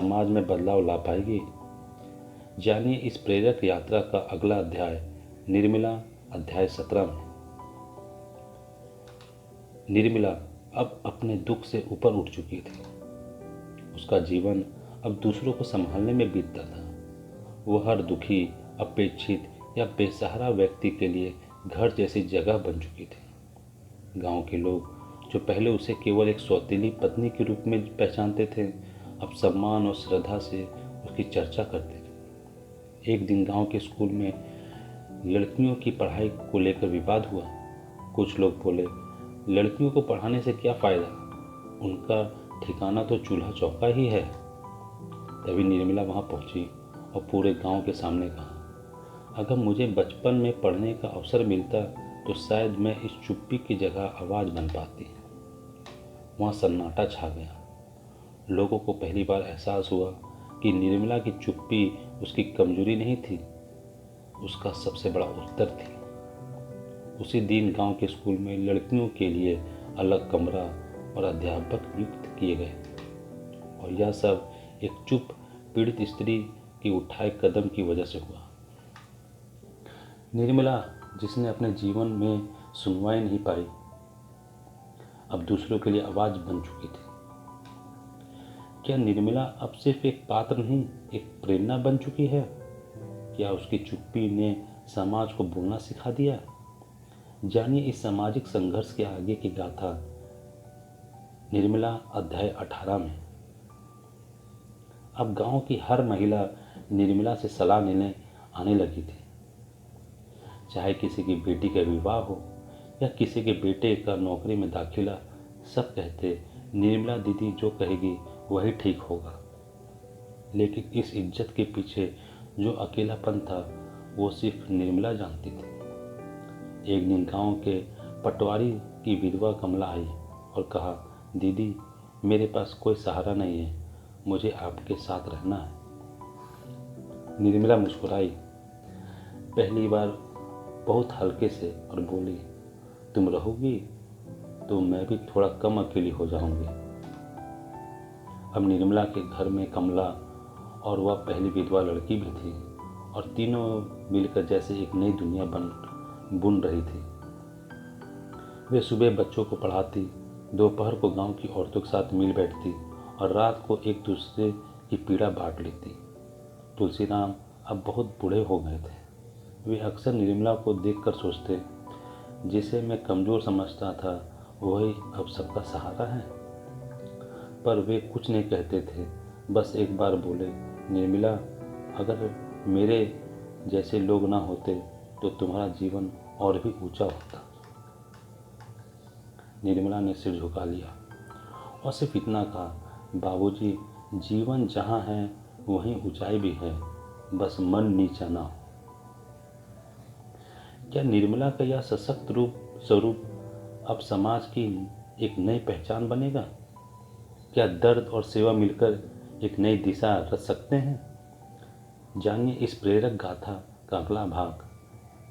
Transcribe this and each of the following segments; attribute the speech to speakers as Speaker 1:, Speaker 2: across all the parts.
Speaker 1: समाज में बदलाव ला पाएगी। जानिए इस प्रेरक यात्रा का अगला अध्याय निर्मला, अध्याय 17 में। निर्मला अब अपने दुख से ऊपर उठ चुकी थी। उसका जीवन अब दूसरों को संभालने में बीतता था। वो हर दुखी, अपेक्षित या बेसहारा व्यक्ति के लिए घर जैसी जगह बन चुकी थी। गांव के लोग जो पहले उसे केवल एक सौतेली पत्नी के रूप में पहचानते थे, अब सम्मान और श्रद्धा से उसकी चर्चा करते थे। एक दिन गांव के स्कूल में लड़कियों की पढ़ाई को लेकर विवाद हुआ। कुछ लोग बोले, लड़कियों को पढ़ाने से क्या फ़ायदा, उनका ठिकाना तो चूल्हा चौका ही है। तभी निर्मला वहाँ पहुँची और पूरे गांव के सामने कहा, अगर मुझे बचपन में पढ़ने का अवसर मिलता तो शायद मैं इस चुप्पी की जगह आवाज़ बन पाती। वहाँ सन्नाटा छा गया। लोगों को पहली बार एहसास हुआ कि निर्मला की चुप्पी उसकी कमजोरी नहीं थी, उसका सबसे बड़ा उत्तर थी। उसी दिन गांव के स्कूल में लड़कियों के लिए अलग कमरा और अध्यापक नियुक्त किए गए, और यह सब एक चुप पीड़ित स्त्री की उठाए कदम की वजह से हुआ। निर्मला, जिसने अपने जीवन में सुनवाई नहीं पाई, अब दूसरों के लिए आवाज़ बन चुकी थी। क्या निर्मला अब सिर्फ एक पात्र नहीं, एक प्रेरणा बन चुकी है? क्या उसकी चुप्पी ने समाज को बोलना सिखा दिया? जानिए इस सामाजिक संघर्ष के आगे की गाथा निर्मला, अध्याय 18 में। अब गांव की हर महिला निर्मला से सलाह लेने आने लगी थी। चाहे किसी की बेटी का विवाह हो या किसी के बेटे का नौकरी में दाखिला, सब कहते, निर्मला दीदी जो कहेगी वही ठीक होगा। लेकिन इस इज्जत के पीछे जो अकेलापन था, वो सिर्फ निर्मला जानती थी। एक दिन गांव के पटवारी की विधवा कमला आई और कहा, दीदी मेरे पास कोई सहारा नहीं है, मुझे आपके साथ रहना है। निर्मला मुस्कुराई, पहली बार बहुत हल्के से, और बोली, तुम रहोगी तो मैं भी थोड़ा कम अकेली हो जाऊंगी। अब निर्मला के घर में कमला और वह पहली विधवा लड़की भी थी, और तीनों मिलकर जैसे एक नई दुनिया बुन रही थी। वे सुबह बच्चों को पढ़ाती, दोपहर को गांव की औरतों के साथ मिल बैठती और रात को एक दूसरे की पीड़ा बांट लेती। तुलसीराम अब बहुत बूढ़े हो गए थे। वे अक्सर निर्मला को देखकर सोचते, जिसे मैं कमज़ोर समझता था वही अब सबका सहारा है। पर वे कुछ नहीं कहते थे, बस एक बार बोले, निर्मला अगर मेरे जैसे लोग ना होते तो तुम्हारा जीवन और भी ऊंचा होता। निर्मला ने सिर झुका लिया और सिर्फ इतना कहा, बाबूजी जीवन जहाँ है वहीं ऊंचाई भी है, बस मन नीचा ना हो। क्या निर्मला का यह सशक्त स्वरूप अब समाज की एक नई पहचान बनेगा? क्या दर्द और सेवा मिलकर एक नई दिशा रच सकते हैं? जानिए इस प्रेरक गाथा का अगला भाग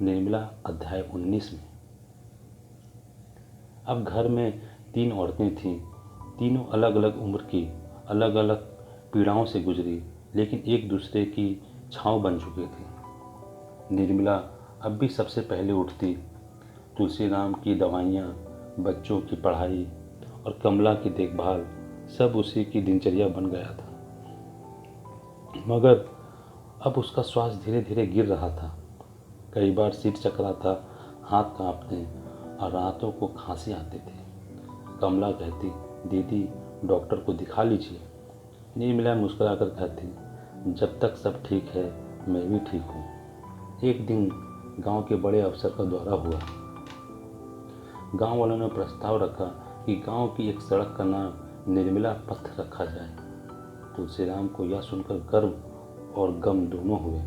Speaker 1: निर्मला, अध्याय 19 में। अब घर में 3 औरतें थीं। तीनों अलग अलग उम्र की, अलग अलग पीड़ाओं से गुजरी, लेकिन एक दूसरे की छांव बन चुकी थी। निर्मला अब भी सबसे पहले उठती। तुलसीराम की दवाइयाँ, बच्चों की पढ़ाई और कमला की देखभाल सब उसी की दिनचर्या बन गया था। मगर अब उसका श्वास धीरे धीरे गिर रहा था। कई बार सिर चकराता, हाथ कांपते और रातों को खांसी आती थी। कमला कहती, दीदी डॉक्टर को दिखा लीजिए। निर्मला मुस्कुराकर कहती, जब तक सब ठीक है मैं भी ठीक हूँ। एक दिन गांव के बड़े अफसर का दौरा हुआ। गांव वालों ने प्रस्ताव रखा कि गांव की एक सड़क का नाम निर्मला पथ रखा जाए। तुलसीराम को यह सुनकर गर्व और गम दोनों हुए।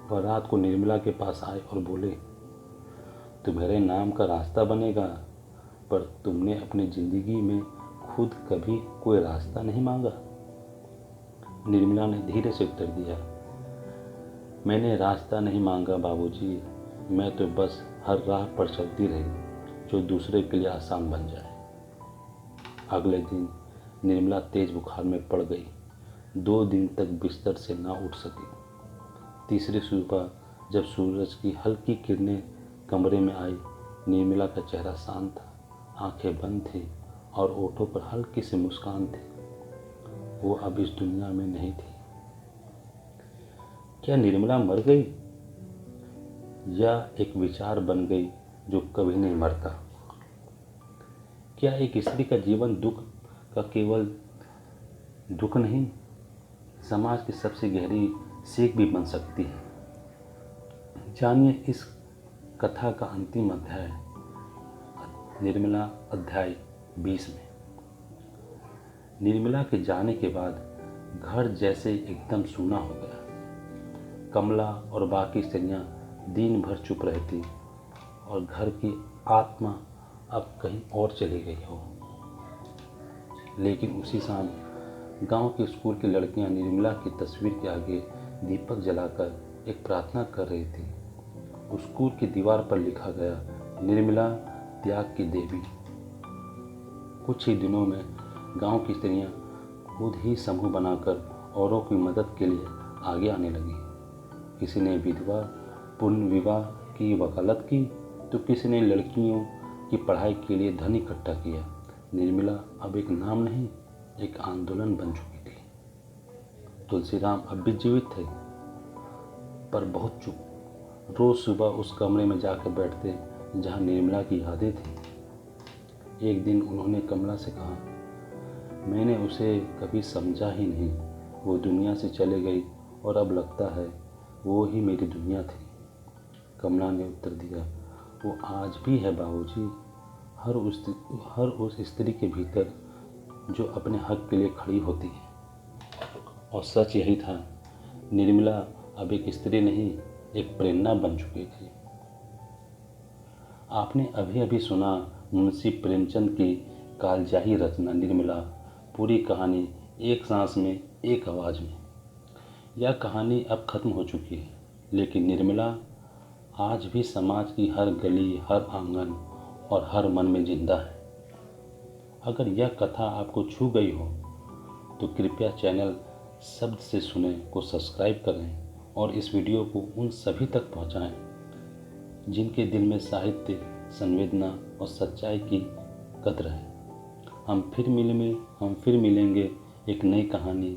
Speaker 1: वह रात को निर्मला के पास आए और बोले, तुम्हारे नाम का रास्ता बनेगा, पर तुमने अपनी जिंदगी में खुद कभी कोई रास्ता नहीं मांगा। निर्मला ने धीरे से उत्तर दिया, मैंने रास्ता नहीं मांगा बाबूजी, मैं तो बस हर राह पर चलती रही जो दूसरे के लिए आसान बन जाए। अगले दिन निर्मला तेज बुखार में पड़ गई। 2 दिन तक बिस्तर से ना उठ सकी। तीसरी सुबह जब सूरज की हल्की किरणें कमरे में आई, निर्मला का चेहरा शांत था, आंखें बंद थी और होठों पर हल्की सी मुस्कान थी। वो अब इस दुनिया में नहीं थी। क्या निर्मला मर गई या एक विचार बन गई जो कभी नहीं मरता? क्या एक स्त्री का जीवन दुख का केवल दुख नहीं, समाज की सबसे गहरी सीख भी बन सकती है? जानिए इस कथा का अंतिम अध्याय, निर्मला अध्याय 20 में। निर्मला के जाने के बाद घर जैसे एकदम सूना हो गया। कमला और बाकी स्त्रियां दिन भर चुप रहती और घर की आत्मा अब कहीं और चली गई हो। लेकिन उसी शाम गांव के स्कूल की लड़कियां निर्मला की तस्वीर के आगे दीपक जलाकर एक प्रार्थना कर रही थी। स्कूल की दीवार पर लिखा गया, निर्मला त्याग की देवी। कुछ ही दिनों में गांव की स्त्रियां खुद ही समूह बनाकर औरों की मदद के लिए आगे आने लगी। किसी ने विधवा पुनर्विवाह की वकालत की तो किसी ने लड़कियों की पढ़ाई के लिए धन इकट्ठा किया। निर्मला अब एक नाम नहीं, एक आंदोलन बन चुकी थी। तुलसीराम अब भी जीवित थे, पर बहुत चुप। रोज सुबह उस कमरे में जाकर बैठते जहां निर्मला की यादें थी। एक दिन उन्होंने कमला से कहा, मैंने उसे कभी समझा ही नहीं, वो दुनिया से चले गई और अब लगता है वो ही मेरी दुनिया थी। कमला ने उत्तर दिया, वो आज भी है बाबूजी, हर उस स्त्री के भीतर जो अपने हक के लिए खड़ी होती है। और सच यही था, निर्मला अब एक स्त्री नहीं, एक प्रेरणा बन चुकी थी। आपने अभी अभी सुना मुंशी प्रेमचंद की कालजयी रचना निर्मला। पूरी कहानी एक सांस में, एक आवाज़ में। यह कहानी अब खत्म हो चुकी है, लेकिन निर्मला आज भी समाज की हर गली, हर आंगन और हर मन में जिंदा है। अगर यह कथा आपको छू गई हो तो कृपया चैनल शब्द से सुने को सब्सक्राइब करें और इस वीडियो को उन सभी तक पहुंचाएं जिनके दिल में साहित्य, संवेदना और सच्चाई की कद्र है। हम फिर मिलेंगे एक नई कहानी,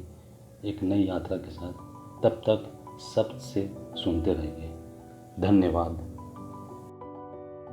Speaker 1: एक नई यात्रा के साथ। तब तक शब्द से सुनते रहिए। धन्यवाद।